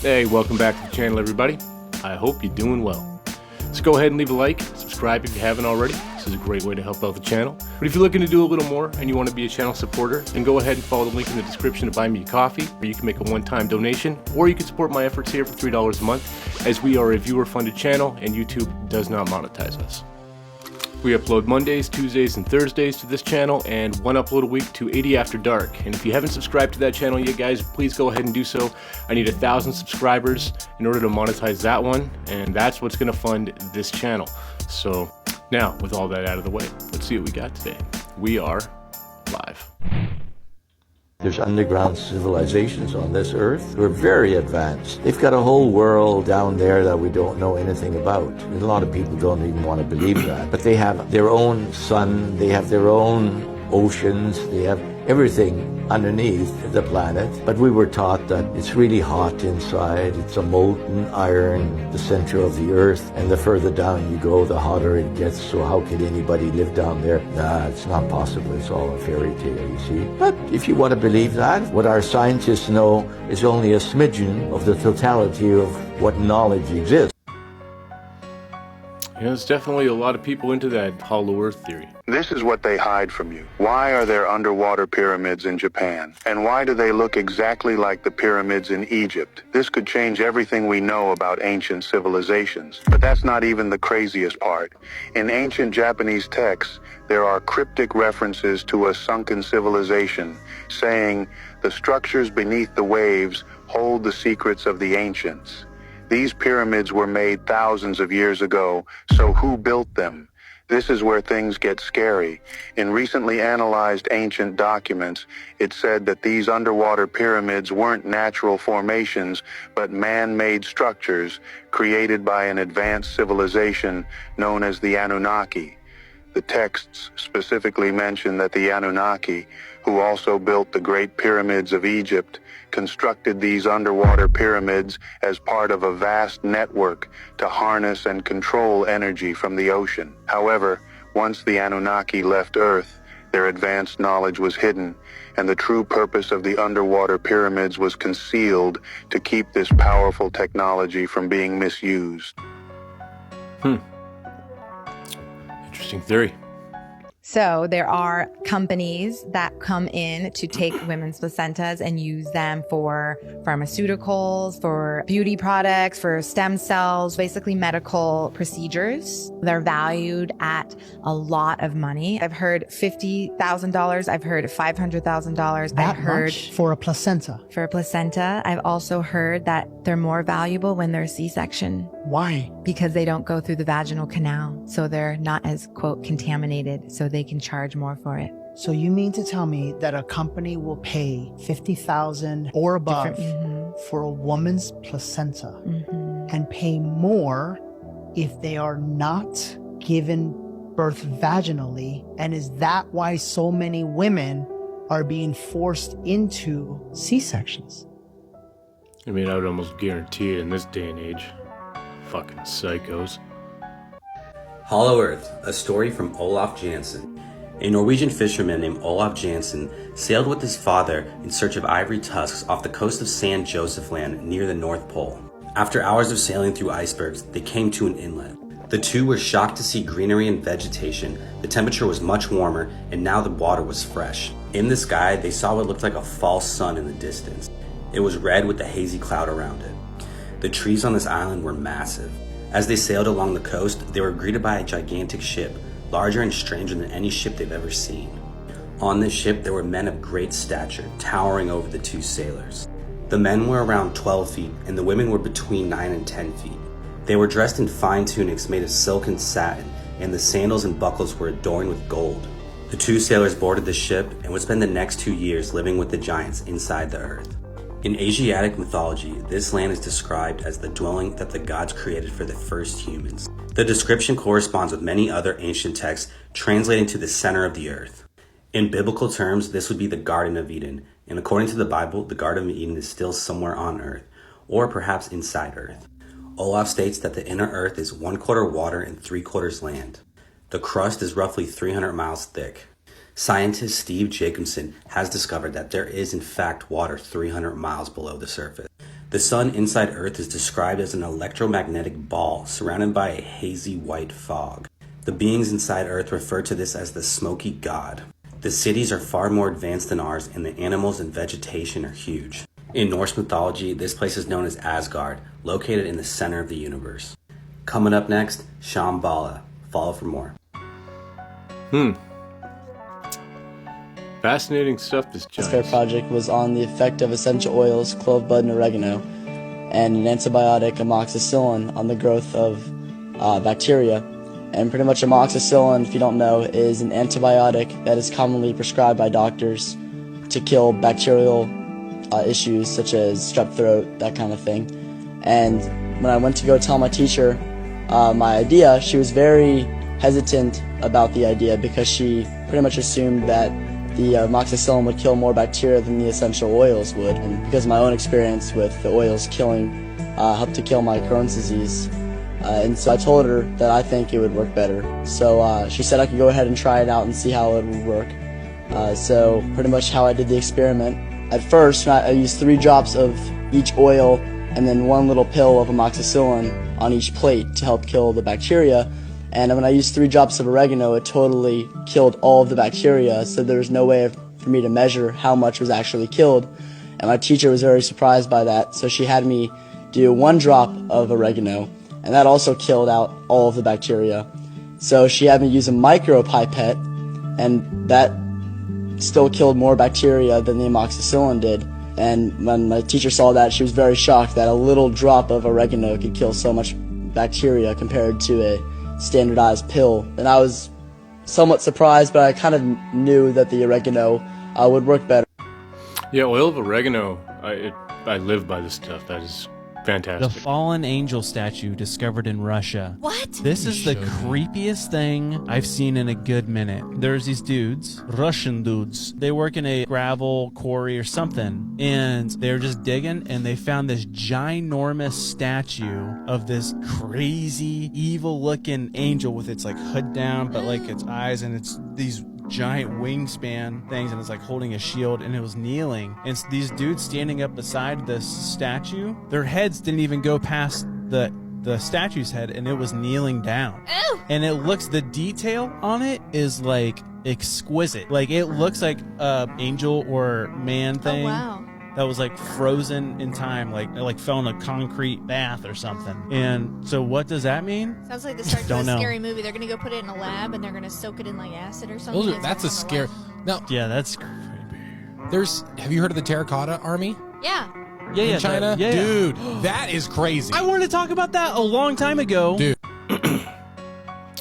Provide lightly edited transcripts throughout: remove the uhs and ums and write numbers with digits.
Hey, welcome back to the channel, everybody. I hope you're doing well. So go ahead and leave a like, subscribe if you haven't already. This is a great way to help out the channel. But if you're looking to do a little more and you want to be a channel supporter, then go ahead and follow the link in the description to buy me a coffee, where you can make a one-time donation, or you can support my efforts here for $3 a month, as we are a viewer-funded channel and YouTube does not monetize us. We upload Mondays, Tuesdays, and Thursdays to this channel, and one upload a week to 80 After Dark. And if you haven't subscribed to that channel yet, guys, please go ahead and do so. I need 1,000 subscribers in order to monetize that one, and that's what's going to fund this channel. So now, with all that out of the way, let's see what we got today. We are live. There's underground civilizations on this earth. We're very advanced. They've got a whole world down there that we don't know anything about. And a lot of people don't even want to believe that. But they have their own sun, they have their own oceans, they have everything underneath the planet. But we were taught that it's really hot inside. It's a molten iron, the center of the earth. And the further down you go, the hotter it gets. So how could anybody live down there? Nah, it's not possible. It's all a fairy tale, you see. But if you want to believe that, what our scientists know is only a smidgen of the totality of what knowledge exists. Yeah, there's definitely a lot of people into that hollow earth theory. This is what they hide from you. Why are there underwater pyramids in Japan? And why do they look exactly like the pyramids in Egypt? This could change everything we know about ancient civilizations. But that's not even the craziest part. In ancient Japanese texts, there are cryptic references to a sunken civilization, saying, "The structures beneath the waves hold the secrets of the ancients." These pyramids were made thousands of years ago, so who built them? This is where things get scary. In recently analyzed ancient documents, it said that these underwater pyramids weren't natural formations, but man-made structures created by an advanced civilization known as the Anunnaki. The texts specifically mention that the Anunnaki, who also built the Great Pyramids of Egypt, constructed these underwater pyramids as part of a vast network to harness and control energy from the ocean. However, once the Anunnaki left Earth, their advanced knowledge was hidden, and the true purpose of the underwater pyramids was concealed to keep this powerful technology from being misused. Interesting theory. So there are companies that come in to take women's placentas and use them for pharmaceuticals, for beauty products, for stem cells, basically medical procedures. They're valued at a lot of money. I've heard $50,000. I've heard $500,000. That much for a placenta? For a placenta. I've also heard that they're more valuable when they're C-section. Why? Because they don't go through the vaginal canal. So they're not as, quote, contaminated. So they can charge more for it. So you mean to tell me that a company will pay $50,000 or above for a woman's placenta and pay more if they are not given birth vaginally? And is that why so many women are being forced into C-sections? I mean, I would almost guarantee it in this day and age. Fucking psychos. Hollow Earth, a story from Olaf Jansen. A Norwegian fisherman named Olaf Jansen sailed with his father in search of ivory tusks off the coast of San Josef Land near the North Pole. After hours of sailing through icebergs, they came to an inlet. The two were shocked to see greenery and vegetation. The temperature was much warmer, and now the water was fresh. In the sky, they saw what looked like a false sun in the distance. It was red with a hazy cloud around it. The trees on this island were massive. As they sailed along the coast, they were greeted by a gigantic ship, larger and stranger than any ship they've ever seen. On this ship, there were men of great stature, towering over the two sailors. The men were around 12 feet, and the women were between 9 and 10 feet. They were dressed in fine tunics made of silk and satin, and the sandals and buckles were adorned with gold. The two sailors boarded the ship and would spend the next 2 years living with the giants inside the earth. In Asiatic mythology, this land is described as the dwelling that the gods created for the first humans. The description corresponds with many other ancient texts translating to the center of the earth. In biblical terms, this would be the Garden of Eden, and according to the Bible, the Garden of Eden is still somewhere on earth, or perhaps inside earth. Olaf states that the inner earth is 1/4 water and 3/4 land. The crust is roughly 300 miles thick. Scientist Steve Jacobson has discovered that there is in fact water 300 miles below the surface. The sun inside Earth is described as an electromagnetic ball surrounded by a hazy white fog. The beings inside Earth refer to this as the smoky god. The cities are far more advanced than ours, and the animals and vegetation are huge. In Norse mythology, this place is known as Asgard, located in the center of the universe. Coming up next, Shambhala. Follow for more. Fascinating stuff, this This giant. project was on the effect of essential oils, clove bud, and oregano, and an antibiotic, amoxicillin, on the growth of bacteria. And pretty much amoxicillin, if you don't know, is an antibiotic that is commonly prescribed by doctors to kill bacterial issues such as strep throat, that kind of thing. And when I went to go tell my teacher my idea, she was very hesitant about the idea because she pretty much assumed that the amoxicillin would kill more bacteria than the essential oils would. And because of my own experience with the oils helped to kill my Crohn's disease. And so I told her that I think it would work better. So she said I could go ahead and try it out and see how it would work. So pretty much how I did the experiment. At first, I used 3 drops of each oil and then 1 little pill of amoxicillin on each plate to help kill the bacteria. And when I used 3 drops of oregano, it totally killed all of the bacteria, so there was no way for me to measure how much was actually killed. And my teacher was very surprised by that, so she had me do 1 drop of oregano, and that also killed out all of the bacteria. So she had me use a micro pipette, and that still killed more bacteria than the amoxicillin did. And when my teacher saw that, she was very shocked that a little drop of oregano could kill so much bacteria compared to a standardized pill. And I was somewhat surprised, but I kind of knew that the oregano would work better. Yeah, oil of oregano, I live by this stuff. That is fantastic. The fallen angel statue discovered in Russia. What? This is the creepiest thing I've seen in a good minute. There's these dudes, Russian dudes. They work in a gravel quarry or something, and they're just digging, and they found this ginormous statue of this crazy, evil-looking angel with its like hood down, but like its eyes, and it's these giant wingspan things, and it's like holding a shield, and it was kneeling. And it's these dudes standing up beside this statue. Their heads didn't even go past the statue's head, and it was kneeling down. Ew. And it looks, the detail on it is like exquisite. Like it looks like a angel or man thing. Oh, wow. That was like frozen in time, like fell in a concrete bath or something. And so what does that mean? Sounds like the start of Don't a know. scary movie. They're gonna go put it in a lab and they're gonna soak it in like acid or something. It's That's a gonna come scary. alive. Now, Yeah, that's creepy. have you heard of the Terracotta Army Yeah. Yeah, in China? yeah. Dude, that is crazy. I wanted to talk about that a long time ago. Dude.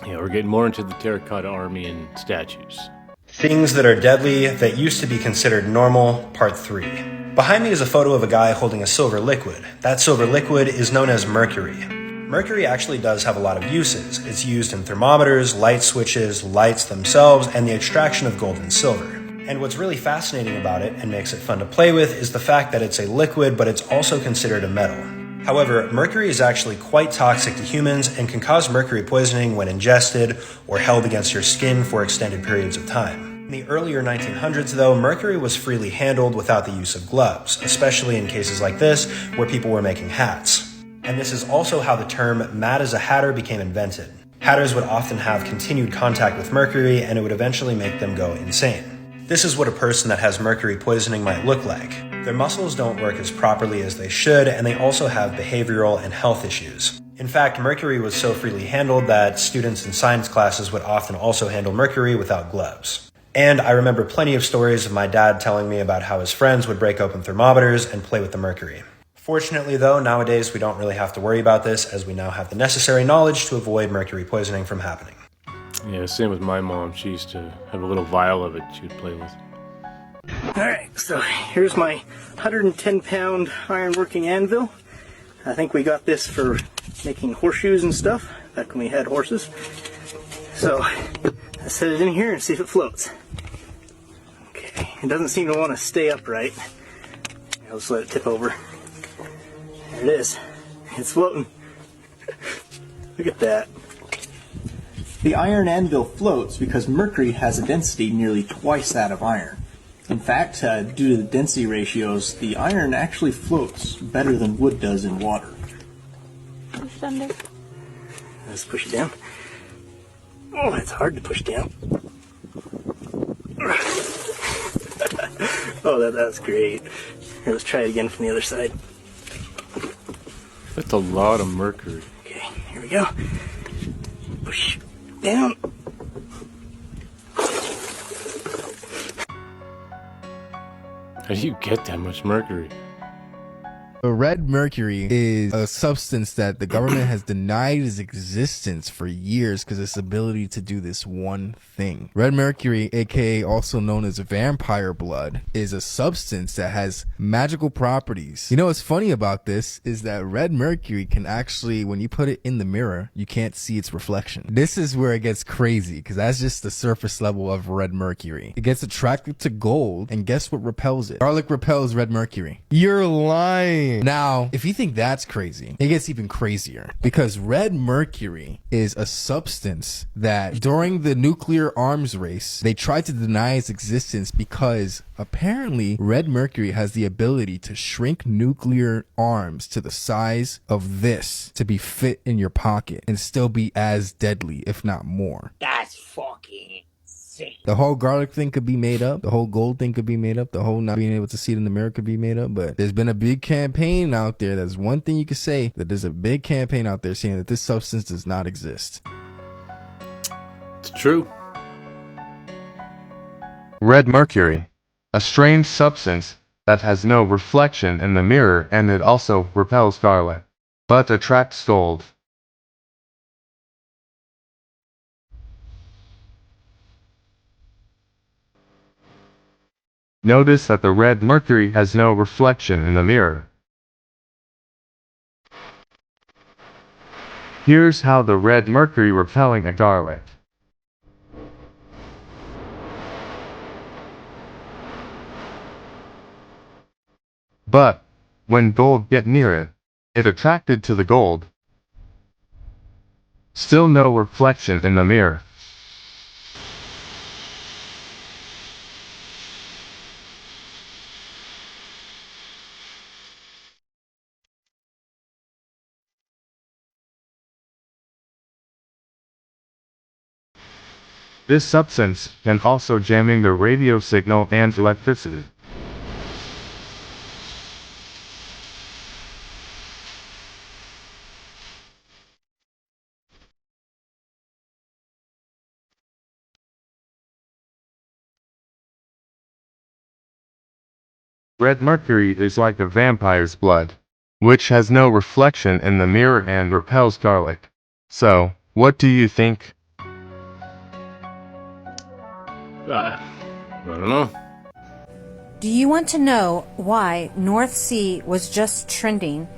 Yeah, we're getting more into the terracotta army and statues. Things that are deadly that used to be considered normal, part 3. Behind me is a photo of a guy holding a silver liquid. That silver liquid is known as mercury. Mercury actually does have a lot of uses. It's used in thermometers, light switches, lights themselves, and the extraction of gold and silver. And what's really fascinating about it and makes it fun to play with is the fact that it's a liquid, but it's also considered a metal. However, mercury is actually quite toxic to humans and can cause mercury poisoning when ingested or held against your skin for extended periods of time. In the earlier 1900s, though, mercury was freely handled without the use of gloves, especially in cases like this where people were making hats. And this is also how the term mad as a hatter became invented. Hatters would often have continued contact with mercury, and it would eventually make them go insane. This is what a person that has mercury poisoning might look like. Their muscles don't work as properly as they should, and they also have behavioral and health issues. In fact, mercury was so freely handled that students in science classes would often also handle mercury without gloves. And I remember plenty of stories of my dad telling me about how his friends would break open thermometers and play with the mercury. Fortunately, though, nowadays we don't really have to worry about this, as we now have the necessary knowledge to avoid mercury poisoning from happening. Yeah, same with my mom. She used to have a little vial of it she would play with. Alright, so here's my 110-pound iron-working anvil. I think we got this for making horseshoes and stuff, back when we had horses. So, I set it in here and see if it floats. Okay, it doesn't seem to want to stay upright. I'll just let it tip over. There it is. It's floating. Look at that. The iron anvil floats because mercury has a density nearly twice that of iron. In fact, due to the density ratios, the iron actually floats better than wood does in water. Push under. Let's push it down. Oh, it's hard to push down. Oh, that's great. Here, let's try it again from the other side. That's a lot of mercury. Okay, here we go. Push down. How do you get that much mercury? Red mercury is a substance that the government has denied its existence for years because of its ability to do this one thing. Red mercury, aka also known as vampire blood, is a substance that has magical properties. You know what's funny about this is that red mercury can actually, when you put it in the mirror, you can't see its reflection. This is where it gets crazy because that's just the surface level of red mercury. It gets attracted to gold, and guess what repels it? Garlic repels red mercury. You're lying. Now, if you think that's crazy, it gets even crazier because red mercury is a substance that during the nuclear arms race, they tried to deny its existence because apparently red mercury has the ability to shrink nuclear arms to the size of this to be fit in your pocket and still be as deadly, if not more. That's fucking insane. The whole garlic thing could be made up. The whole gold thing could be made up. The whole not being able to see it in the mirror could be made up. But there's been a big campaign out there. That's one thing you could say, that there's a big campaign out there saying that this substance does not exist. It's true. Red mercury, a strange substance that has no reflection in the mirror, and it also repels garlic, but attracts gold. Notice that the red mercury has no reflection in the mirror. Here's how the red mercury repelling a garlic. But when gold get near it, it attracted to the gold. Still no reflection in the mirror. This substance can also jamming the radio signal and electricity. Red mercury is like a vampire's blood, which has no reflection in the mirror and repels garlic. So, what do you think? I don't know. Do you want to know why North Sea was just trending?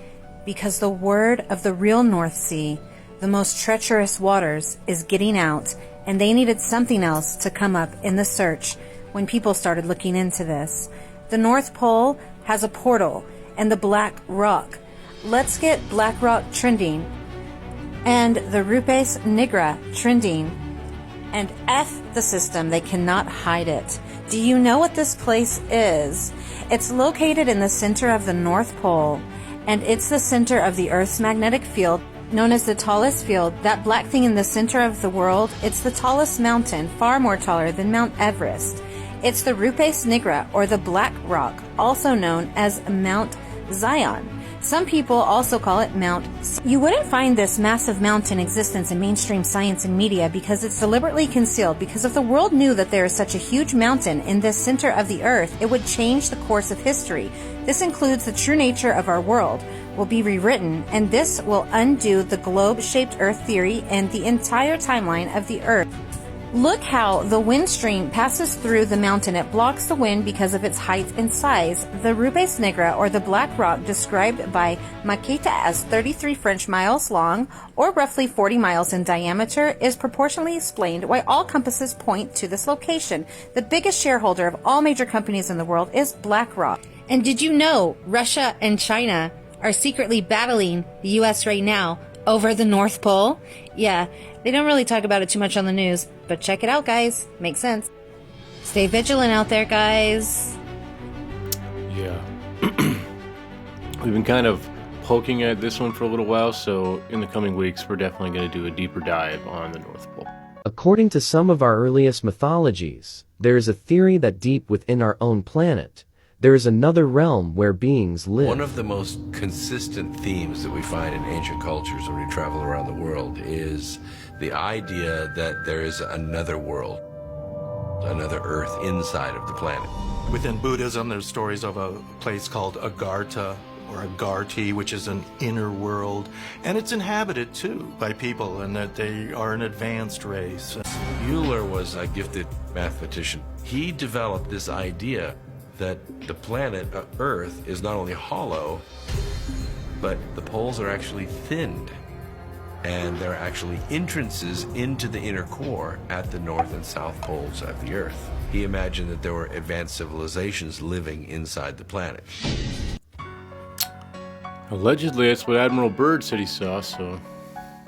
Because the word of the real North Sea, the most treacherous waters, is getting out, and they needed something else to come up in the search when people started looking into this. The North Pole has a portal, and the Black Rock. Let's get Black Rock trending, and the Rupes Nigra trending, and F the system, they cannot hide it. Do you know what this place is? It's located in the center of the North Pole, and it's the center of the Earth's magnetic field, known as the tallest field. That black thing in the center of the world, it's the tallest mountain, far more taller than Mount Everest. It's the Rupes Nigra, or the Black Rock, also known as Mount Zion. Some people also call it Mount C. You wouldn't find this massive mountain existence in mainstream science and media because it's deliberately concealed, because if the world knew that there is such a huge mountain in the center of the earth, it would change the course of history. This includes the true nature of our world will be rewritten, and this will undo the globe-shaped earth theory and the entire timeline of the earth. Look how the wind stream passes through the mountain. It blocks the wind because of its height and size. The Rupes Nigra, or the Black Rock, described by Makita as 33 French miles long, or roughly 40 miles in diameter, is proportionally explained why all compasses point to this location. The biggest shareholder of all major companies in the world is BlackRock. And did you know Russia and China are secretly battling the U.S. right now over the North Pole? Yeah, they don't really talk about it too much on the news, but check it out, guys. Makes sense. Stay vigilant out there, guys. Yeah. We've been kind of poking at this one for a little while, so in the coming weeks, we're definitely going to do a deeper dive on the North Pole. According to some of our earliest mythologies, there is a theory that deep within our own planet, there is another realm where beings live. One of the most consistent themes that we find in ancient cultures when we travel around the world is the idea that there is another world, another Earth inside of the planet. Within Buddhism, there's stories of a place called Agartha, or Agarthi, which is an inner world, and it's inhabited too by people, and that they are an advanced race. Euler was a gifted mathematician. He developed this idea that the planet Earth is not only hollow, but the poles are actually thinned, and there are actually entrances into the inner core at the north and south poles of the Earth. He imagined that there were advanced civilizations living inside the planet. Allegedly, that's what Admiral Byrd said he saw, so...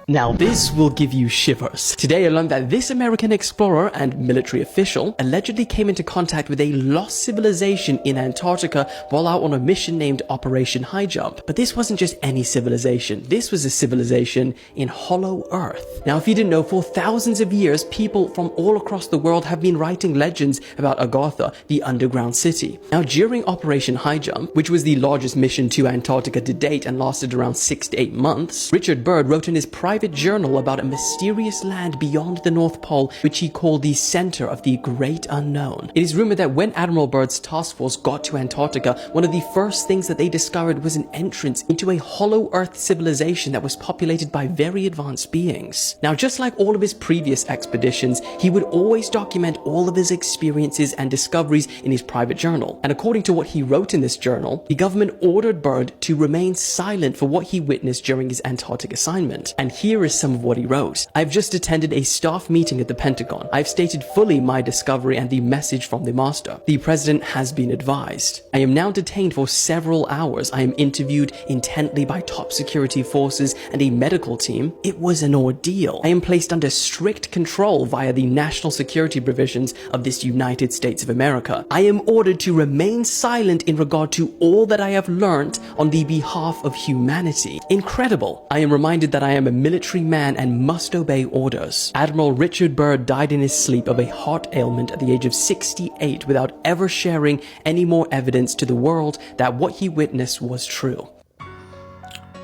Now this will give you shivers. Today I learned that this American explorer and military official allegedly came into contact with a lost civilization in Antarctica while out on a mission named Operation High Jump. But this wasn't just any civilization. This was a civilization in Hollow Earth. Now if you didn't know, for thousands of years, people from all across the world have been writing legends about Agartha, the underground city. Now during Operation High Jump, which was the largest mission to Antarctica to date and lasted around 6 to 8 months, Richard Byrd wrote in his private journal about a mysterious land beyond the North Pole, which he called the center of the great unknown. It is rumored that when Admiral Byrd's task force got to Antarctica, one of the first things that they discovered was an entrance into a hollow earth civilization that was populated by very advanced beings. Now, just like all of his previous expeditions, he would always document all of his experiences and discoveries in his private journal. And according to what he wrote in this journal, the government ordered Byrd to remain silent for what he witnessed during his Antarctic assignment. And here is some of what he wrote. I've just attended a staff meeting at the Pentagon. I've stated fully my discovery and the message from the master. The president has been advised. I am now detained for several hours. I am interviewed intently by top security forces and a medical team. It was an ordeal. I am placed under strict control via the national security provisions of this United States of America. I am ordered to remain silent in regard to all that I have learned on the behalf of humanity. Incredible. I am reminded that I am a military man and must obey orders. Admiral Richard Byrd died in his sleep of a heart ailment at the age of 68 without ever sharing any more evidence to the world that what he witnessed was true.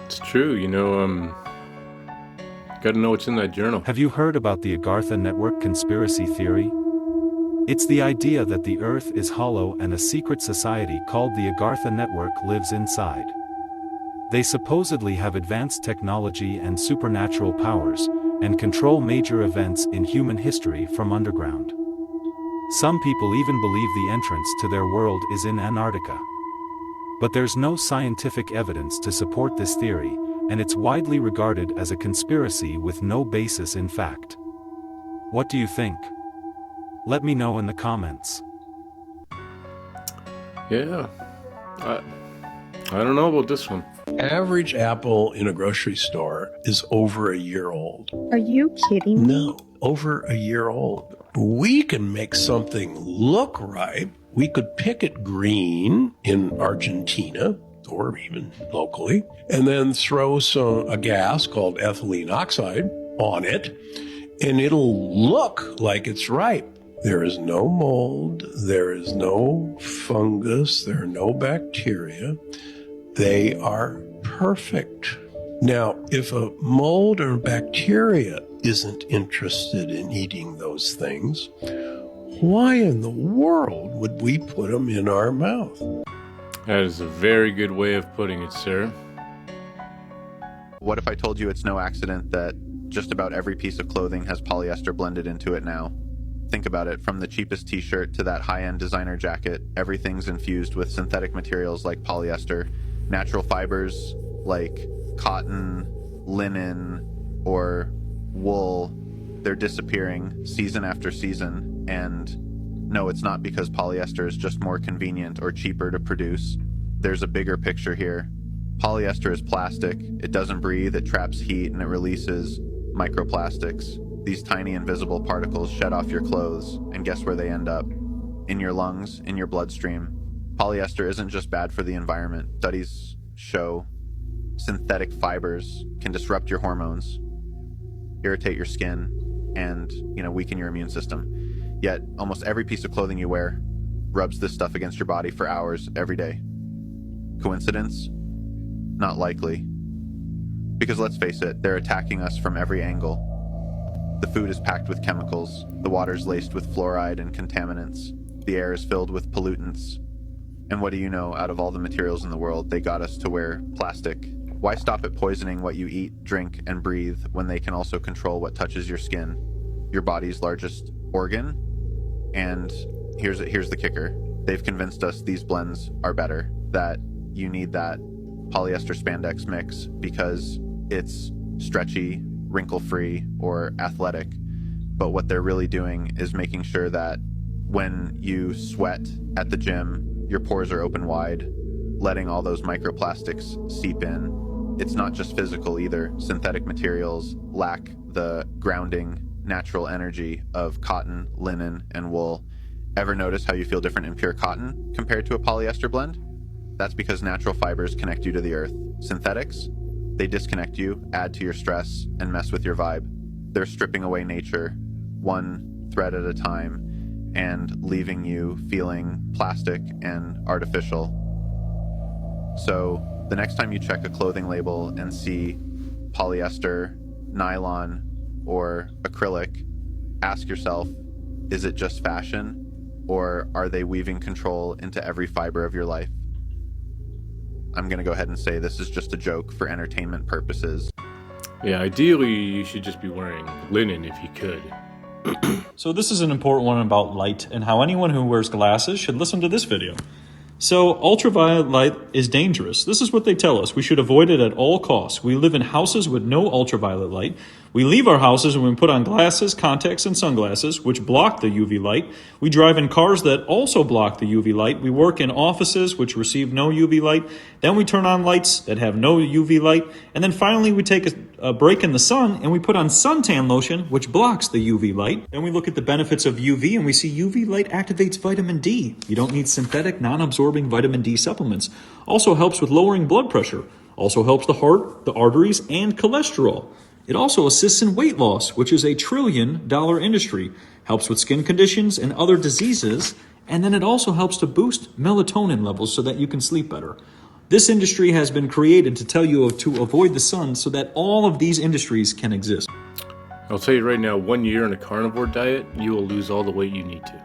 It's true, you know, gotta know what's in that journal. Have you heard about the Agartha Network conspiracy theory? It's the idea that the Earth is hollow and a secret society called the Agartha Network lives inside. They supposedly have advanced technology and supernatural powers, and control major events in human history from underground. Some people even believe the entrance to their world is in Antarctica. But there's no scientific evidence to support this theory, and it's widely regarded as a conspiracy with no basis in fact. What do you think? Let me know in the comments. Yeah, I don't know about this one. Average apple in a grocery store is over a year old. Are you kidding me? No, over a year old. We can make something look ripe. We could pick it green in Argentina or even locally, and then throw a gas called ethylene oxide on it, and it'll look like it's ripe. There is no mold, there is no fungus, there are no bacteria. They are perfect. Now, if a mold or bacteria isn't interested in eating those things, why in the world would we put them in our mouth? That is a very good way of putting it, sir. What if I told you it's no accident that just about every piece of clothing has polyester blended into it now? Think about it, from the cheapest t-shirt to that high-end designer jacket, everything's infused with synthetic materials like polyester. Natural fibers like cotton, linen, or wool, they're disappearing season after season. And no, it's not because polyester is just more convenient or cheaper to produce. There's a bigger picture here. Polyester is plastic. It doesn't breathe, it traps heat, and it releases microplastics. These tiny invisible particles shed off your clothes, and guess where they end up? in your lungs, in your bloodstream. Polyester isn't just bad for the environment. Studies show synthetic fibers can disrupt your hormones, irritate your skin, and, weaken your immune system. Yet, almost every piece of clothing you wear rubs this stuff against your body for hours every day. Coincidence? Not likely. Because let's face it, they're attacking us from every angle. The food is packed with chemicals, the water's laced with fluoride and contaminants, the air is filled with pollutants. And what do you know, out of all the materials in the world, they got us to wear plastic. Why stop at poisoning what you eat, drink, and breathe when they can also control what touches your skin, your body's largest organ? And here's the kicker. They've convinced us these blends are better, that you need that polyester spandex mix because it's stretchy, wrinkle-free, or athletic. But what they're really doing is making sure that when you sweat at the gym, your pores are open wide, letting all those microplastics seep in. It's not just physical either. Synthetic materials lack the grounding, natural energy of cotton, linen, and wool. Ever notice how you feel different in pure cotton compared to a polyester blend? That's because natural fibers connect you to the earth. Synthetics, they disconnect you, add to your stress, and mess with your vibe. They're stripping away nature, one thread at a time, and leaving you feeling plastic and artificial. So the next time you check a clothing label and see polyester, nylon, or acrylic, ask yourself, is it just fashion, or are they weaving control into every fiber of your life? I'm going to go ahead and say this is just a joke for entertainment purposes. Yeah, ideally you should just be wearing linen if you could. So this is an important one about light and how anyone who wears glasses should listen to this video. So ultraviolet light is dangerous. This is what they tell us. We should avoid it at all costs. We live in houses with no ultraviolet light. We leave our houses when we put on glasses, contacts, and sunglasses, which block the UV light. We drive in cars that also block the UV light. We work in offices which receive no UV light. Then we turn on lights that have no UV light. And then finally we take a break in the sun and we put on suntan lotion, which blocks the UV light. Then we look at the benefits of UV and we see UV light activates vitamin D. You don't need synthetic, non-absorbing vitamin D supplements. Also helps with lowering blood pressure. Also helps the heart, the arteries, and cholesterol. It also assists in weight loss, which is a $1 trillion industry. Helps with skin conditions and other diseases. And then it also helps to boost melatonin levels so that you can sleep better. This industry has been created to tell you to avoid the sun so that all of these industries can exist. I'll tell you right now, 1 year on a carnivore diet, you will lose all the weight you need to.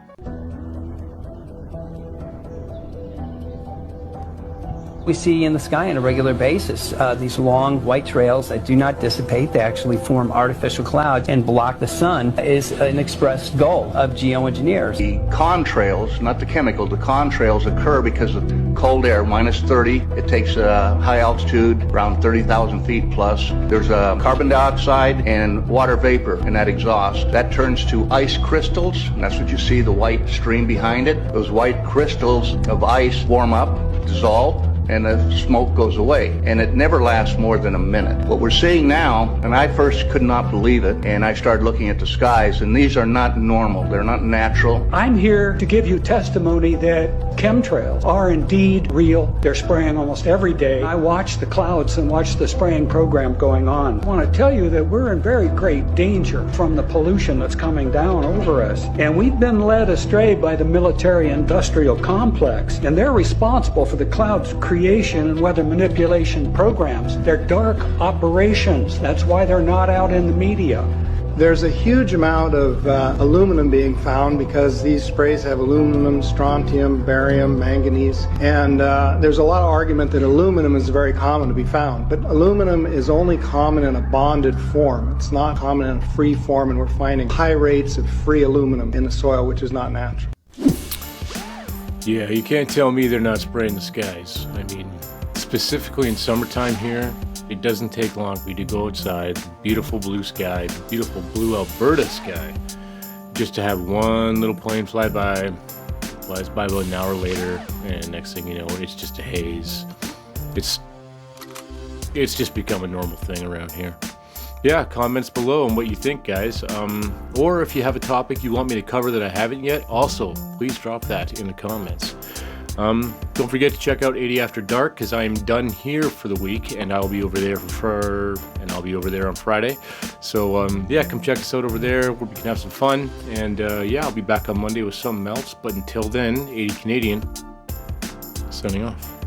We see in the sky on a regular basis these long white trails that do not dissipate. They actually form artificial clouds and block the sun is an expressed goal of geoengineers. The contrails, not the chemical, the contrails occur because of cold air, -30. It takes high altitude, around 30,000 feet plus. There's carbon dioxide and water vapor in that exhaust. That turns to ice crystals, and that's what you see, the white stream behind it. Those white crystals of ice warm up, dissolve, and the smoke goes away. And it never lasts more than a minute. What we're seeing now, and I first could not believe it, and I started looking at the skies, and these are not normal. They're not natural. I'm here to give you testimony that chemtrails are indeed real. They're spraying almost every day. I watch the clouds and watch the spraying program going on. I want to tell you that we're in very great danger from the pollution that's coming down over us. And we've been led astray by the military-industrial complex, and they're responsible for the clouds creation and weather manipulation programs. They're dark operations. That's why they're not out in the media. There's a huge amount of aluminum being found because these sprays have aluminum, strontium, barium, manganese, and there's a lot of argument that aluminum is very common to be found, but aluminum is only common in a bonded form. It's not common in a free form, and we're finding high rates of free aluminum in the soil, which is not natural. Yeah, you can't tell me they're not spraying the skies. I mean, specifically in summertime here, it doesn't take long for you to go outside, beautiful blue sky, beautiful blue Alberta sky, just to have one little plane flies by about an hour later, and next thing you know, it's just a haze. It's just become a normal thing around here. yeah, comments below on what you think, guys. Or if you have a topic you want me to cover that I haven't yet, also please drop that in the comments. Don't forget to check out 80 After Dark, because I am done here for the week, and I'll be over there on Friday. So yeah, come check us out over there where we can have some fun. And yeah, I'll be back on Monday with something else. But until then, 80 Canadian, signing off.